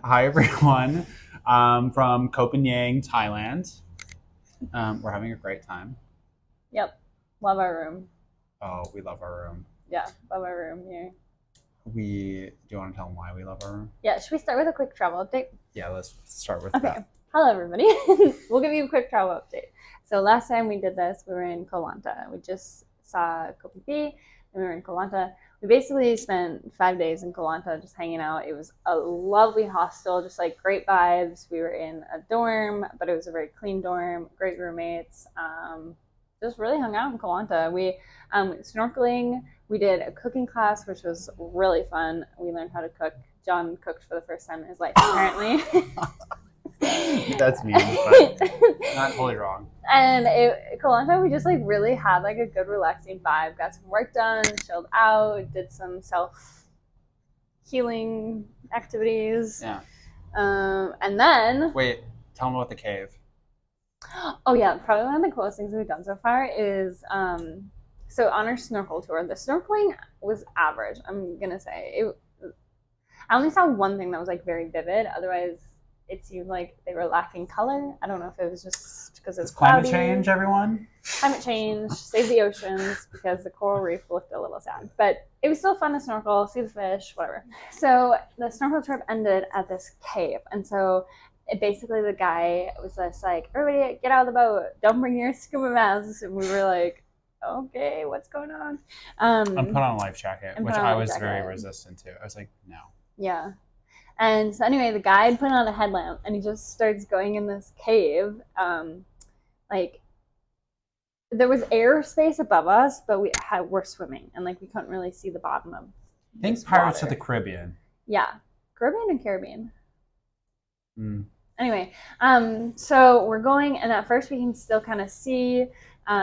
Hi, everyone. From Copenhagen, Thailand. We're having a great time. Yep. Love our room. Oh, we love our room. Yeah, love our room here. Do you want to tell them why we love our room? Yeah, should we start with a quick travel update? Yeah, let's start with Okay. that. Hello, everybody. We'll give you a quick travel update. So last time we did this, we were in Koh Lanta. We just saw Koh Phi Phi, and we were in Koh Lanta. We basically spent 5 days in Koh Lanta just hanging out. It was a lovely hostel, just like great vibes. We were in a dorm, but it was a very clean dorm, great roommates. Just really hung out in Koh Lanta. We went snorkeling. We did a cooking class, which was really fun. We learned how to cook. John cooked for the first time in his life, apparently. That's mean, but not totally wrong. And Koh Lanta, we just like really had like a good relaxing vibe. Got some work done, chilled out, did some self healing activities. Yeah. And then Wait, tell them about the cave. oh yeah, probably one of the coolest things we've done so far is so on our snorkel tour, the snorkeling was average. I'm gonna say it. I only saw one thing that was like very vivid. Otherwise, it seemed like they were lacking color. I don't know if it was just because it's climate cloudy. change, everyone. Climate change, save the oceans because the coral reef looked a little sad. But it was still fun to snorkel, see the fish, whatever. So the snorkel trip ended at this cave, and so basically the guy was just like, "Everybody, get out of the boat! Don't bring your scuba masks." And we were like, "Okay, what's going on?" And put on a life jacket, which I was very resistant to. I was like, no. Yeah. And so anyway, the guide put on a headlamp and he just starts going in this cave. Like there was airspace above us, but we're swimming and like we couldn't really see the bottom of. Think Pirates of the Caribbean. Yeah, Caribbean and Caribbean. Mm. Anyway, so we're going, and at first we can still kind of see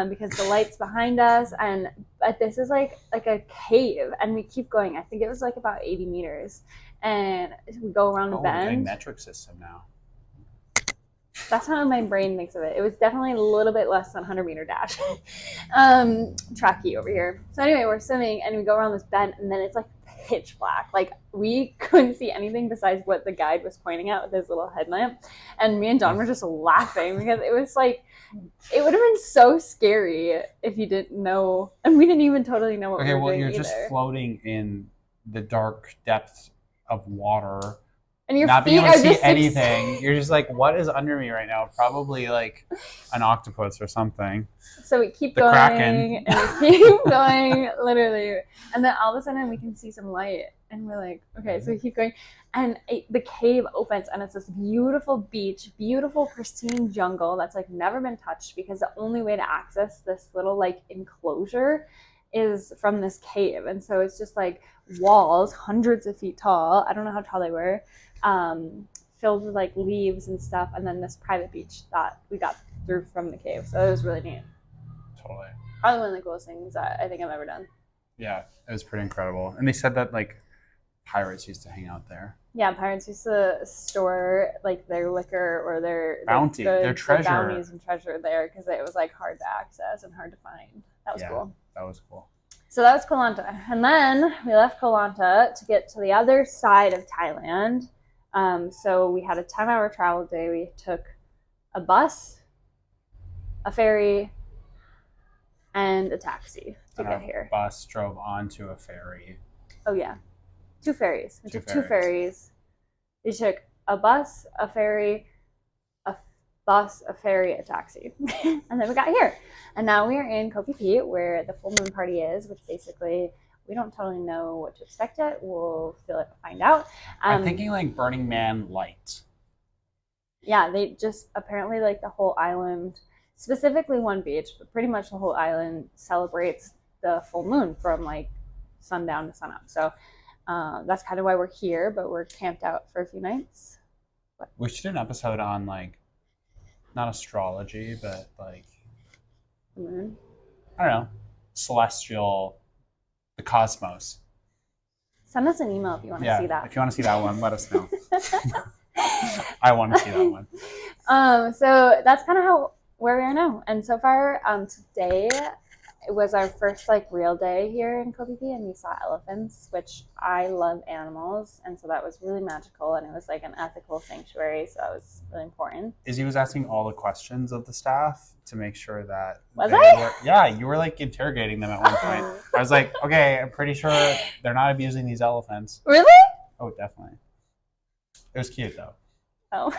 because the light's behind us, but this is like a cave, and we keep going. I think it was like about 80 meters, and we go around a bend. Metric system now. That's how my brain thinks of it. It was definitely a little bit less than 100-meter dash. Tracky over here. So anyway, we're swimming, and we go around this bend, and then it's like pitch black. Like we couldn't see anything besides what the guide was pointing at with his little headlamp. And me and John were just laughing because it was like it would have been so scary if you didn't know, and we didn't even totally know what we were doing. You're just floating in the dark depths of water. And your not feet being able to are see anything. You're just like, what is under me right now? Probably like an octopus or something. So we keep going, Kraken. And we keep going, literally. And then all of a sudden we can see some light. And we're like, okay, so we keep going. And the cave opens and it's this beautiful beach, beautiful pristine jungle that's like never been touched because the only way to access this little like enclosure is from this cave. And so it's just like walls, hundreds of feet tall. I don't know how tall they were. Filled with like leaves and stuff, and then this private beach that we got through from the cave. So it was really neat. Totally. Probably one of the coolest things I think I've ever done. Yeah, it was pretty incredible. And they said that like pirates used to hang out there. Yeah, pirates used to store like their liquor or their bounty, their treasure, their bounties and treasure there because it was like hard to access and hard to find. That was cool. That was cool. So that was Koh Lanta, and then we left Koh Lanta to get to the other side of Thailand. So we had a 10-hour travel day. We took a bus, a ferry, and a taxi to get here. Bus drove onto a ferry. Oh yeah, 2 ferries. We took 2 ferries. We took a bus, a ferry, a taxi, and then we got here. And now we are in Koh Phi Phi, where the full moon party is, which basically we don't totally know what to expect yet. We'll find out. I'm thinking like Burning Man light. Yeah, they just apparently like the whole island, specifically one beach, but pretty much the whole island celebrates the full moon from like sundown to sunup. So that's kind of why we're here, but we're camped out for a few nights. We should do an episode on like, not astrology, but like, I don't know, celestial, the cosmos. Send us an email if you want to see that. If you want to see that one, let us know. I want to see that one. So that's kind of where we are now. And so far, today it was our first like real day here in Kobe, and we saw elephants, which I love animals, and so that was really magical, and it was like an ethical sanctuary, so that was really important. Izzy was asking all the questions of the staff to make sure that Was they I? were, yeah, you were like interrogating them at one point. I was like, okay, I'm pretty sure they're not abusing these elephants. Really? Oh, definitely. It was cute though. Oh.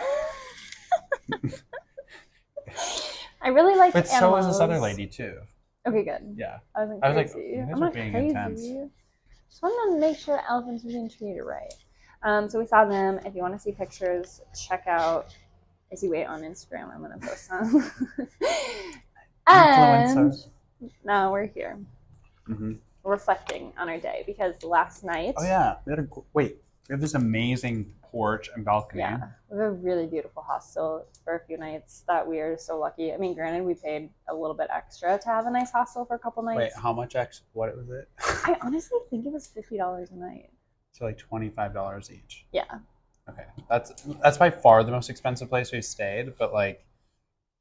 I really like But animals. so was this other lady too. Okay, good. Yeah. I was I was crazy. like, you guys I'm are not being crazy. intense. Just wanted to make sure elephants were being treated right. So we saw them. If you want to see pictures, check out Izzy Wait on Instagram. I'm gonna post some. And Influencer. now we're here Mm-hmm. reflecting on our day because last night. Oh yeah, we have this amazing porch and balcony. Yeah, we have a really beautiful hostel for a few nights that we are so lucky. I mean, granted, we paid a little bit extra to have a nice hostel for a couple nights. Wait, how much extra? What was it? I honestly think it was $50 a night. So like $25 each. Yeah. Okay, that's by far the most expensive place we stayed, but like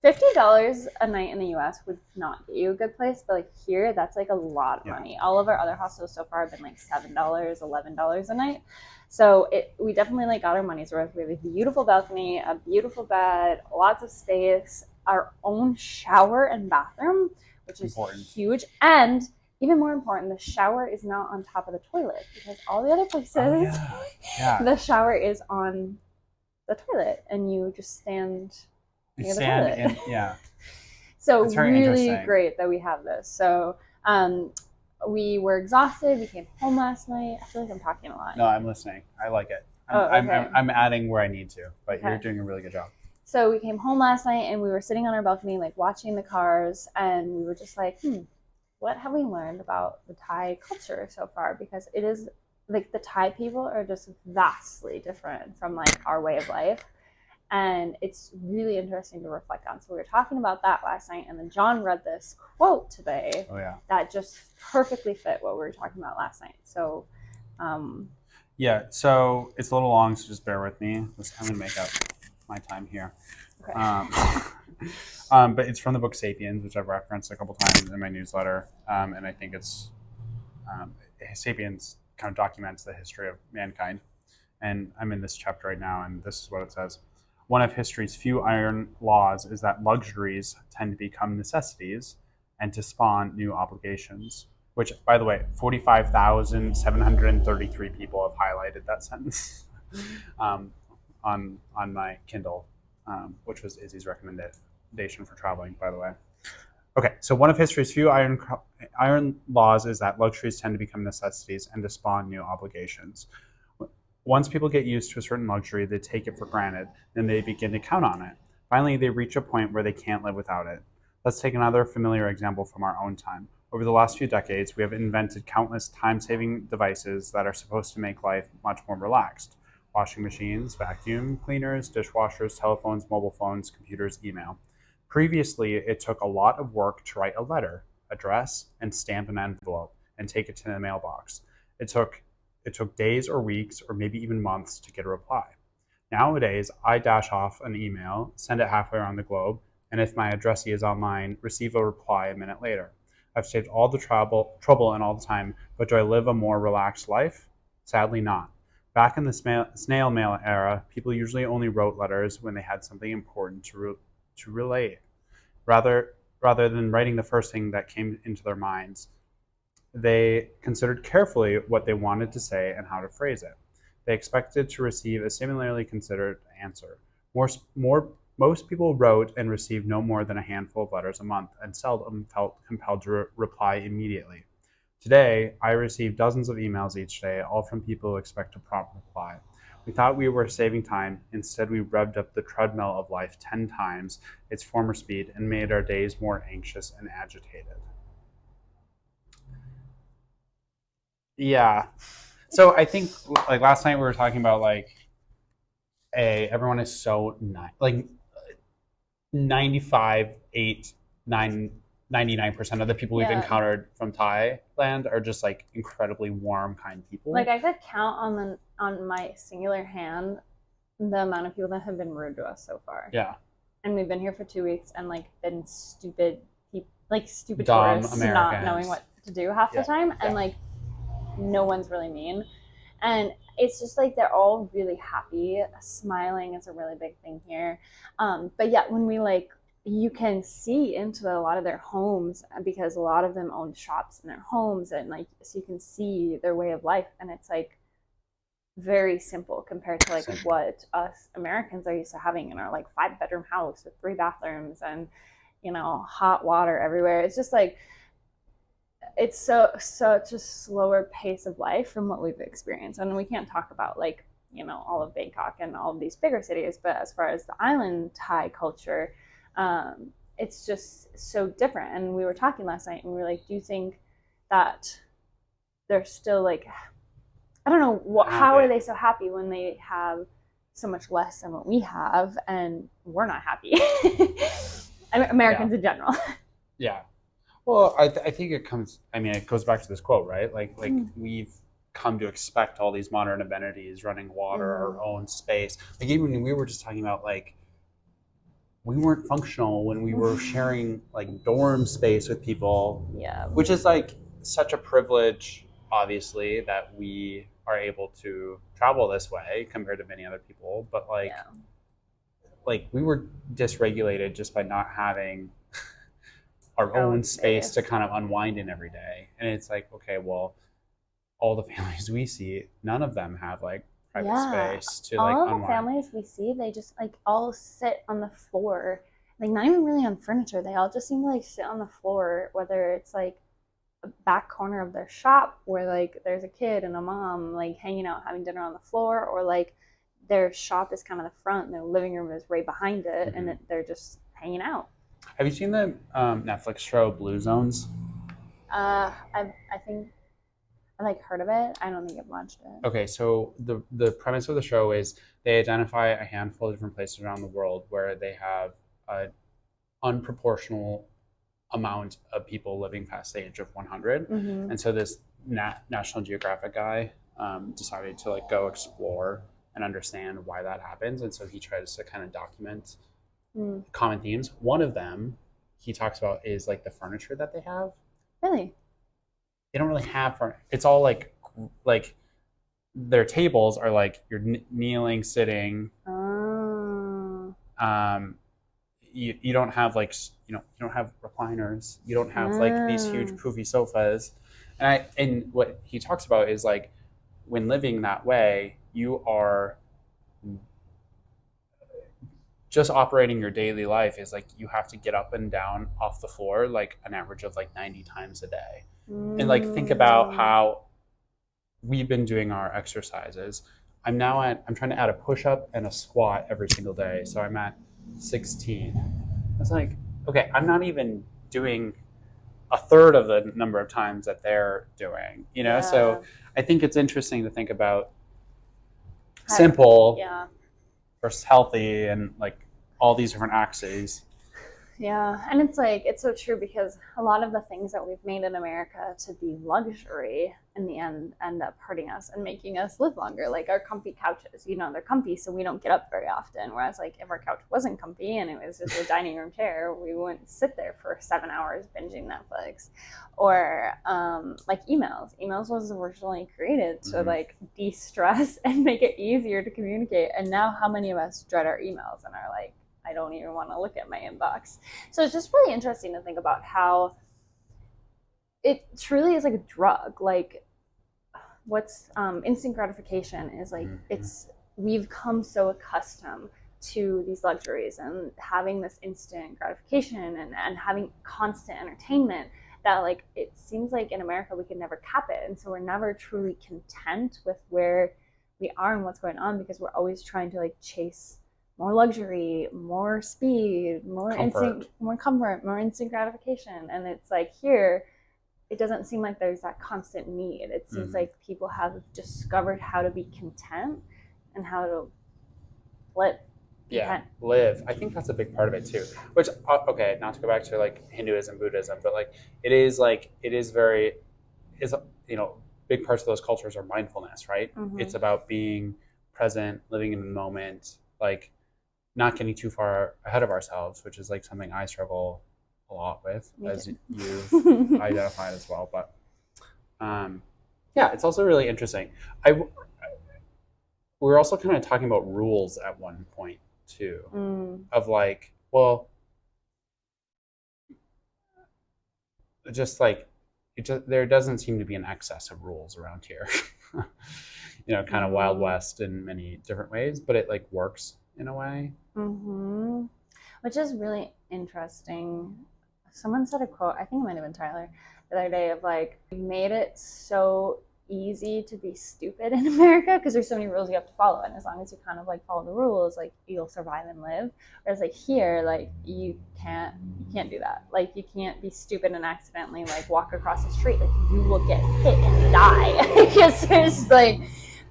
$50 a night in the U.S. would not get you a good place, but like here, that's like a lot of money. All of our other hostels so far have been like $7, $11 a night. So we definitely like got our money's worth. We have a beautiful balcony, a beautiful bed, lots of space, our own shower and bathroom, which is huge. And even more important, the shower is not on top of the toilet because all the other places, the shower is on the toilet and you just stand. So really great that we have this. So we were exhausted. We came home last night. I feel like I'm talking a lot. No, I'm listening. I like it. I'm adding where I need to, but you're doing a really good job. So we came home last night and we were sitting on our balcony, like watching the cars, and we were just like, what have we learned about the Thai culture so far? Because it is like the Thai people are just vastly different from like our way of life. And it's really interesting to reflect on. So we were talking about that last night, and then John read this quote today that just perfectly fit what we were talking about last night. So, so it's a little long, so just bear with me. I'm going to make up my time here. Okay. But it's from the book Sapiens, which I've referenced a couple times in my newsletter, and I think it's Sapiens kind of documents the history of mankind. And I'm in this chapter right now, and this is what it says. One of history's few iron laws is that luxuries tend to become necessities and to spawn new obligations. Which, by the way, 45,733 people have highlighted that sentence on my Kindle, which was Izzy's recommendation for traveling, by the way. Okay, so one of history's few iron laws is that luxuries tend to become necessities and to spawn new obligations. Once people get used to a certain luxury, they take it for granted, and they begin to count on it. Finally, they reach a point where they can't live without it. Let's take another familiar example from our own time. Over the last few decades, we have invented countless time-saving devices that are supposed to make life much more relaxed. Washing machines, vacuum cleaners, dishwashers, telephones, mobile phones, computers, email. Previously, it took a lot of work to write a letter, address, and stamp an envelope, and take it to the mailbox. It took days or weeks or maybe even months to get a reply. Nowadays, I dash off an email, send it halfway around the globe, and if my addressee is online, receive a reply a minute later. I've saved all the trouble and all the time, but do I live a more relaxed life? Sadly not. Back in the snail mail era, people usually only wrote letters when they had something important to relay, rather than writing the first thing that came into their minds. They considered carefully what they wanted to say and how to phrase it. They expected to receive a similarly considered answer. Most people wrote and received no more than a handful of letters a month and seldom felt compelled to reply immediately. Today, I receive dozens of emails each day, all from people who expect a prompt reply. We thought we were saving time. Instead, we revved up the treadmill of life 10 times its former speed and made our days more anxious and agitated. Yeah. So I think like last night we were talking about everyone is so nice. Like 99% of the people we've encountered from Thailand are just like incredibly warm, kind people. Like I could count on my singular hand the amount of people that have been rude to us so far. Yeah. And we've been here for 2 weeks and like been stupid like stupid Dumb tourists not Americans. knowing what to do half the time, and like no one's really mean. And it's just like they're all really happy. Smiling is a really big thing here. But yeah, when we like, you can see into a lot of their homes because a lot of them own shops in their homes, and like, so you can see their way of life, and it's like very simple compared to like what us Americans are used to having in our like 5-bedroom house with 3 bathrooms and, you know, hot water everywhere. It's just like, it's such a slower pace of life from what we've experienced. And we can't talk about like, you know, all of Bangkok and all of these bigger cities, but as far as the island Thai culture, it's just so different. And we were talking last night and we were like, do you think that they're still like, I don't know, how are they so happy when they have so much less than what we have and we're not happy? Americans in general. Yeah. Well, I think it goes back to this quote, right? Like we've come to expect all these modern amenities, running water, our own space. Like even when we were just talking about like, we weren't functional when we were sharing like dorm space with people. Yeah. Which is like such a privilege, obviously, that we are able to travel this way compared to many other people. But like we were dysregulated just by not having our own space to kind of unwind in every day. And it's like, okay, well, all the families we see, none of them have like private space to like all unwind. The families we see, they just like all sit on the floor, like not even really on furniture. They all just seem to like sit on the floor, whether it's like a back corner of their shop where like there's a kid and a mom like hanging out having dinner on the floor, or like their shop is kind of the front and their living room is right behind it, and they're just hanging out. Have you seen the Netflix show Blue Zones? I think I like heard of it. I don't think I've watched it. Okay, so the premise of the show is they identify a handful of different places around the world where they have an unproportional amount of people living past the age of 100. And so this National Geographic guy decided to like go explore and understand why that happens. And so he tries to kind of document common themes. One of them he talks about is like the furniture that they have. Really? They don't really have furniture. It's all like their tables are like you're kneeling, sitting. You don't have like, you don't have recliners. You don't have like these huge poofy sofas. And what he talks about is like when living that way, you are just operating your daily life is like you have to get up and down off the floor like an average of like 90 times a day. And like think about how we've been doing our exercises. I'm trying to add a push-up and a squat every single day. So I'm at 16. It's like, okay, I'm not even doing a third of the number of times that they're doing, you know? So I think it's interesting to think about simple versus healthy and like all these different axes. Yeah, and it's like, it's so true because a lot of the things that we've made in America to be luxury in the end up hurting us and making us live longer. Like our comfy couches, you know, they're comfy so we don't get up very often. Whereas like if our couch wasn't comfy and it was just a dining room chair, we wouldn't sit there for 7 hours binging Netflix. Or like emails. Emails was originally created to like de-stress and make it easier to communicate. And now how many of us dread our emails and are like, I don't even want to look at my inbox. So it's just really interesting to think about how it truly is like a drug. Like what's instant gratification is like, we've come so accustomed to these luxuries and having this instant gratification and having constant entertainment that like, it seems like in America we can never cap it. And so we're never truly content with where we are and what's going on because we're always trying to like chase more luxury, more speed, more comfort, more instant gratification. And it's like here, it doesn't seem like there's that constant need. It seems like people have discovered how to be content and how to live. Live. I think that's a big part of it too. Which, okay, not to go back to like Hinduism, Buddhism, but like big parts of those cultures are mindfulness, right? It's about being present, living in the moment, like not getting too far ahead of ourselves, which is like something I struggle a lot with, Me as too. you've identified as well. But yeah, it's also really interesting. We were also kind of talking about rules at one point too, of like, well, just like there doesn't seem to be an excess of rules around here. Kind of Wild West in many different ways, but it like works in a way. Which is really interesting. Someone said a quote, I think it might have been Tyler, the other day, of like, we made it so easy to be stupid in America because there's so many rules you have to follow, and as long as you kind of like follow the rules, like you'll survive and live. Whereas like here, like you can't do that. Like you can't be stupid and accidentally like walk across the street. Like you will get hit and die because there's like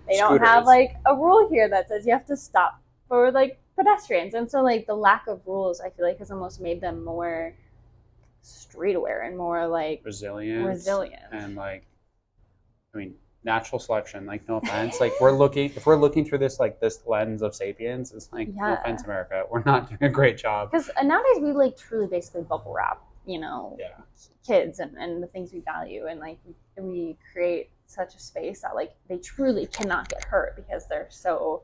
they don't have like a rule here that says you have to stop for like pedestrians. And so like the lack of rules, I feel like, has almost made them more street aware and more like resilient and like, I mean, natural selection, like, no offense, like if we're looking through this like this lens of sapiens, it's like, no offense, America, we're not doing a great job, because nowadays we like truly basically bubble wrap kids and the things we value, and like we create such a space that like they truly cannot get hurt because they're so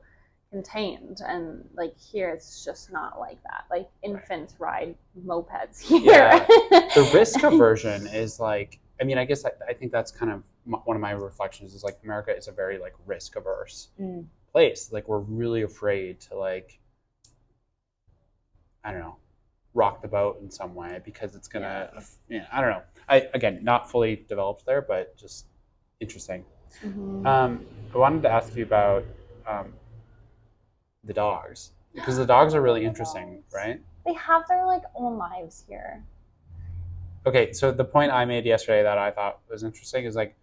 contained. And like here it's just not like that. Like infants ride mopeds here. The risk aversion is like, I mean, I guess I think that's kind of one of my reflections, is like America is a very like risk averse place. Like we're really afraid to like, I don't know, rock the boat in some way because it's gonna, I don't know. Again, not fully developed there, but just interesting. I wanted to ask you about the dogs, because the dogs are really interesting, right? They have their like own lives here. Okay, so the point I made yesterday that I thought was interesting is like,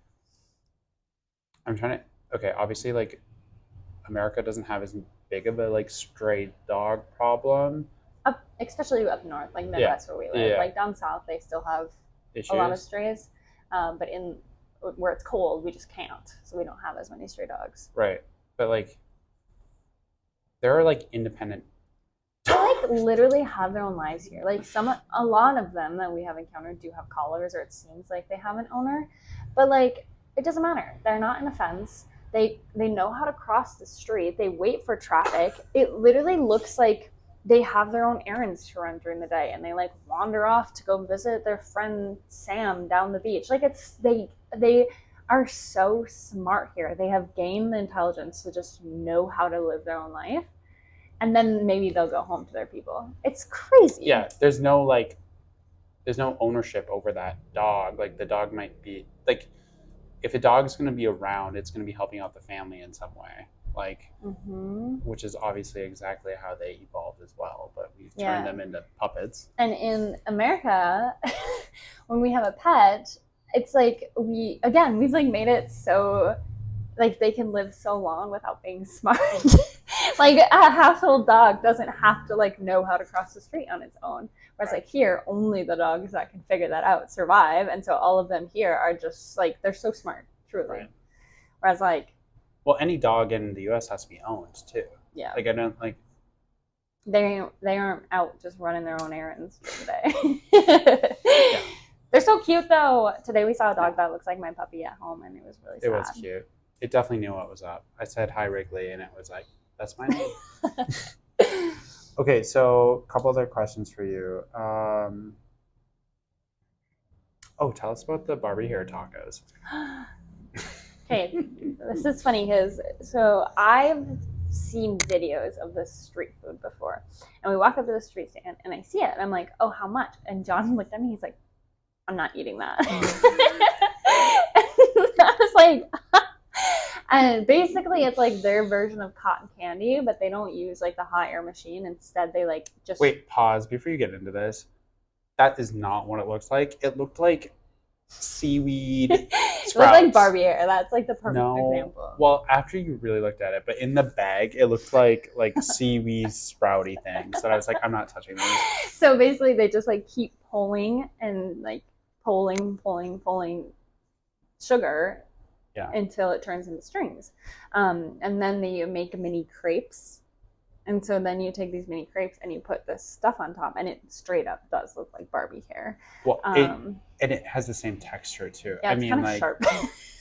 obviously like America doesn't have as big of a like stray dog problem. Especially up north, like Midwest where we live. Yeah. Like down south, they still have issues. A lot of strays. But in where it's cold, we just can't. So we don't have as many stray dogs. Right. But like, there are like independent. They like literally have their own lives here. Like a lot of them that we have encountered do have collars, or it seems like they have an owner. But like, it doesn't matter. They're not in a fence. They know how to cross the street. They wait for traffic. It literally looks like they have their own errands to run during the day, and they like wander off to go visit their friend Sam down the beach. Like they are so smart here. They have gained the intelligence to just know how to live their own life, and then maybe they'll go home to their people. It's crazy. Yeah, there's no ownership over that dog. Like the dog might be like, if a dog's going to be around, it's going to be helping out the family in some way. Like, which is obviously exactly how they evolved as well, but we've turned them into puppets. And in America, when we have a pet, it's like we've like made it so like they can live so long without being smart. Like a household dog doesn't have to like know how to cross the street on its own. Whereas like here, only the dogs that can figure that out survive, and so all of them here are just like, they're so smart, truly. Right. Whereas like, well, any dog in the U.S. has to be owned too. Yeah. Like I don't like. They aren't out just running their own errands for the day. They're so cute though. Today we saw a dog that looks like my puppy at home, and it was really sad. It was cute. It definitely knew what was up. I said hi Wrigley, and it was like, that's my name. Okay, so a couple other questions for you. Tell us about the Barbie hair tacos. Okay, this is funny because so I've seen videos of this street food before, and we walk up to the street stand and I see it and I'm like, oh, how much? And John looked at me, he's like, I'm not eating that. I was like, and basically it's like their version of cotton candy, but they don't use like the hot air machine. Instead they like just wait, pause before you get into this. That is not what it looks like. It looked like seaweed sprouts. It looked like Barbie hair. That's like the perfect example. Well, after you really looked at it, but in the bag, it looked like seaweed sprouty things. So I was like, I'm not touching these. So basically, they just like keep pulling and like pulling sugar until it turns into strings, and then they make mini crepes And so then you take these mini crepes and you put this stuff on top, and it straight up does look like Barbie hair. Well, and it has the same texture too. Yeah, it's kind of like sharp.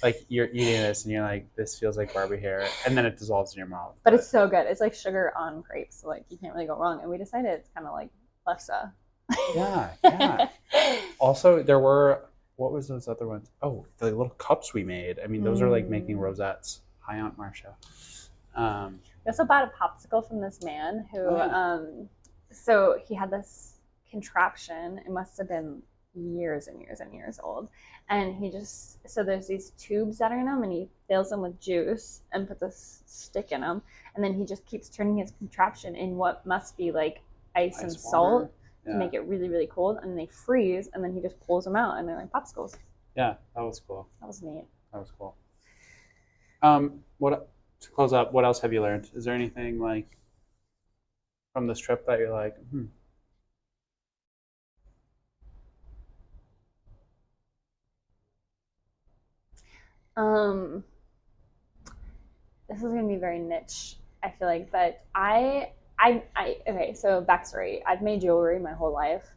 like you're eating this and you're like, this feels like Barbie hair, and then it dissolves in your mouth. But it's so good. It's like sugar on crepes, so like you can't really go wrong. And we decided it's kind of like lefse. Yeah. Also, there were, what was those other ones? Oh, the little cups we made. I mean, those are like making rosettes. Hi, Aunt Marcia. We also bought a popsicle from this man who, so he had this contraption. It must have been years and years and years old. And he just, so there's these tubes that are in him, and he fills them with juice and puts a stick in them. And then he just keeps turning his contraption in what must be like ice and salt to make it really, really cold. And they freeze, and then he just pulls them out, and they're like popsicles. Yeah, that was cool. That was neat. That was cool. What, to close up, what else have you learned? Is there anything like from this trip that you're like, This is gonna be very niche, I feel like, but okay, so backstory. I've made jewelry my whole life.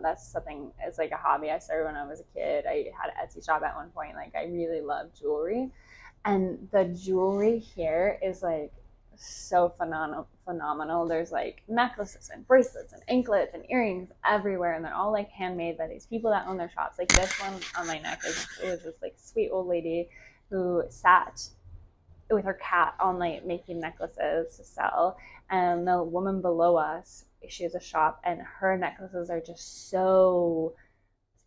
That's something, it's like a hobby I started when I was a kid. I had an Etsy shop at one point. Like, I really love jewelry. And the jewelry here is like so phenomenal. There's like necklaces and bracelets and anklets and earrings everywhere, and they're all like handmade by these people that own their shops. Like this one on my neck is this like sweet old lady who sat with her cat all night making necklaces to sell. And the woman below us, she has a shop, and her necklaces are just so,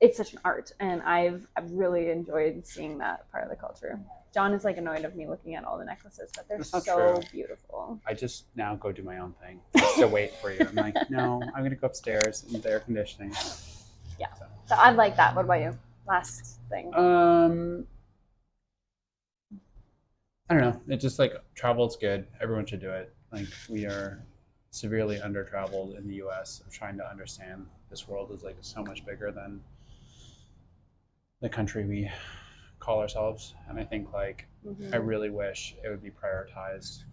it's such an art. And I've really enjoyed seeing that part of the culture. John is like annoyed of me looking at all the necklaces, but they're so beautiful. I just now go do my own thing. Just to wait for you. I'm like, no, I'm gonna go upstairs in the air conditioning. Yeah. So I'd like that. What about you? Last thing. I don't know. It's just like travel's good. Everyone should do it. Like, we are severely under traveled in the US of trying to understand this world is like so much bigger than the country we call ourselves. And I think like I really wish it would be prioritized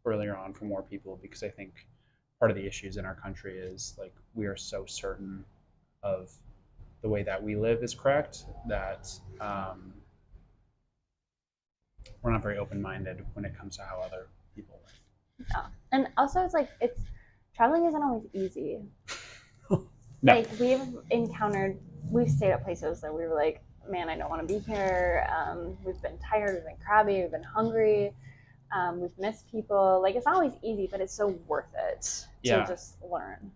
earlier on for more people, because I think part of the issues in our country is like we are so certain of the way that we live is correct that we're not very open-minded when it comes to how other people live. Yeah. And also it's like traveling isn't always easy. No. Like we've stayed at places that we were like, man, I don't want to be here. We've been tired, we've been crabby, we've been hungry, we've missed people. Like, it's not always easy, but it's so worth it to just learn.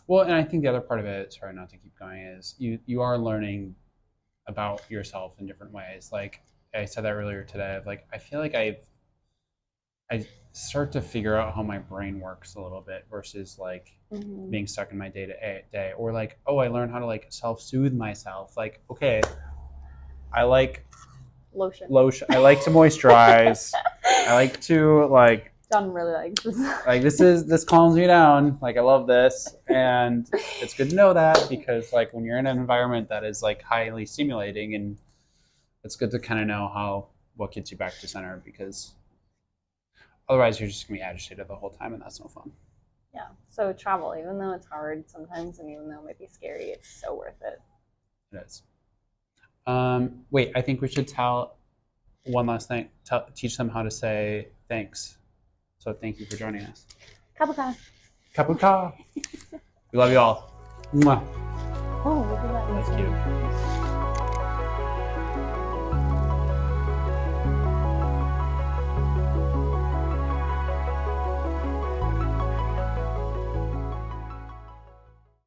Well, and I think the other part of it, sorry not to keep going, is you are learning about yourself in different ways. Like I said that earlier today, like I feel like I start to figure out how my brain works a little bit versus like being stuck in my day to day, or like, oh, I learned how to like self-soothe myself. Like, okay, I like lotion. I like to moisturize. I like to like. John really likes this. Like this calms me down. Like, I love this, and it's good to know that, because like when you're in an environment that is like highly stimulating, and it's good to kind of know what gets you back to center, because otherwise you're just gonna be agitated the whole time, and that's no fun. Yeah. So travel, even though it's hard sometimes, and even though it might be scary, it's so worth it. It is. Wait, I think we should tell one last thing. Teach them how to say thanks. So thank you for joining us. Kapuka. Kapuka. We love you all. Mwah. Oh, look at that. That's cute.